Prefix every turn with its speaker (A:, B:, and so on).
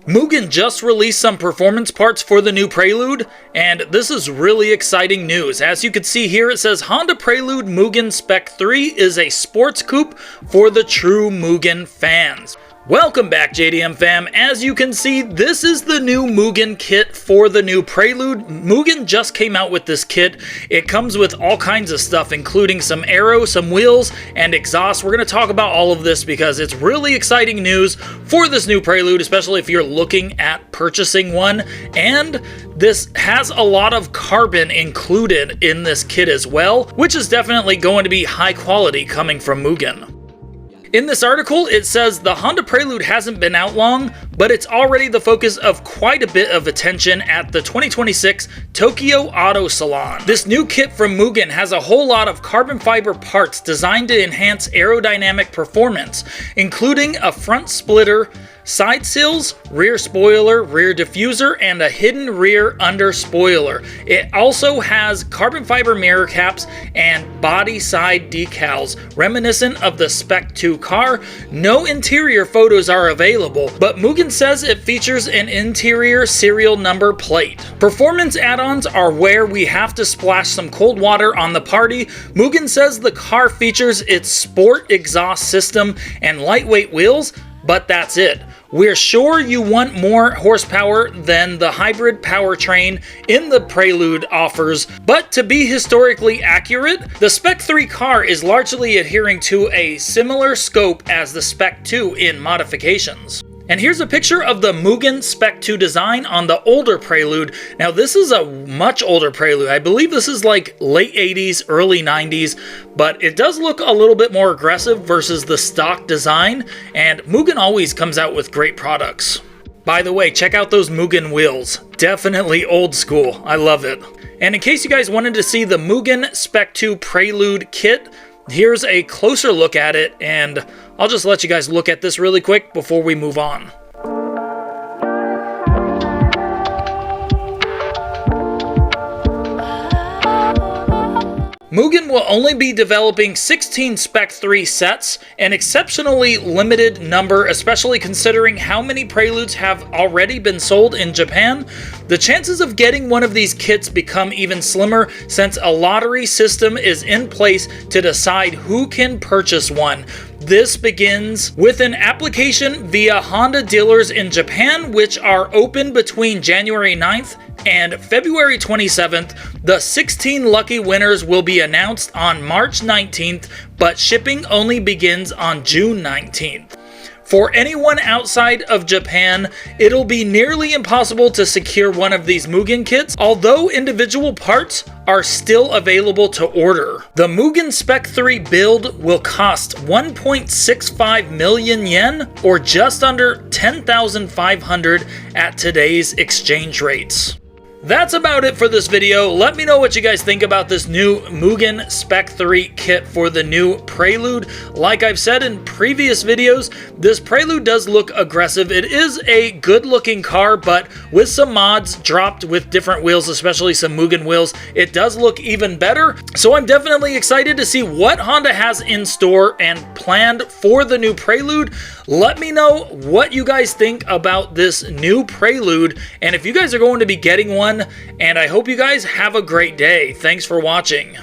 A: Mugen just released some performance parts for the new Prelude, and this is really exciting news. As you can see here, it says Honda Prelude Mugen Spec 3 is a sports coupe for the true Mugen fans. Welcome back, JDM fam. As you can see, this is the new Mugen kit for the new Prelude. Mugen just came out with this kit. It comes with all kinds of stuff, including some aero, some wheels, and exhaust. We're going to talk about all of this because it's really exciting news for this new Prelude, especially if you're looking at purchasing one. And this has a lot of carbon included in this kit as well, which is definitely going to be high quality coming from Mugen. In this article, it says the Honda Prelude hasn't been out long, but it's already the focus of quite a bit of attention at the 2026 Tokyo Auto Salon. This new kit from Mugen has a whole lot of carbon fiber parts designed to enhance aerodynamic performance, including a front splitter, side sills, rear spoiler, rear diffuser, and a hidden rear under spoiler. It also has carbon fiber mirror caps and body side decals, reminiscent of the Spec 2 car. No interior photos are available, but Mugen says it features an interior serial number plate. Performance add-ons are where we have to splash some cold water on the party. Mugen says the car features its sport exhaust system and lightweight wheels, but that's it. We're sure you want more horsepower than the hybrid powertrain in the Prelude offers, but to be historically accurate, the Spec 3 car is largely adhering to a similar scope as the Spec 2 in modifications. And here's a picture of the Mugen Spec 2 design on the older Prelude. Now this is a much older Prelude. I believe this is like late 80s, early 90s, but it does look a little bit more aggressive versus the stock design, and Mugen always comes out with great products. By the way, check out those Mugen wheels. Definitely old school. I love it. And in case you guys wanted to see the Mugen Spec 2 Prelude kit, here's a closer look at it, and I'll just let you guys look at this really quick before we move on. Mugen will only be developing 16 Spec 3 sets, an exceptionally limited number, especially considering how many Preludes have already been sold in Japan. The chances of getting one of these kits become even slimmer since a lottery system is in place to decide who can purchase one. This begins with an application via Honda dealers in Japan, which are open between January 9th and February 27th. The 16 lucky winners will be announced on March 19th, but shipping only begins on June 19th. For anyone outside of Japan, it'll be nearly impossible to secure one of these Mugen kits, although individual parts are still available to order. The Mugen Spec 3 build will cost 1.65 million yen, or just under 10,500 at today's exchange rates. That's about it for this video. Let me know what you guys think about this new Mugen Spec 3 kit for the new Prelude. Like I've said in previous videos, this Prelude does look aggressive. It is a good looking car, but with some mods dropped with different wheels, especially some Mugen wheels, it does look even better. So I'm definitely excited to see what Honda has in store and planned for the new Prelude. Let me know what you guys think about this new Prelude, and if you guys are going to be getting one, and I hope you guys have a great day. Thanks for watching.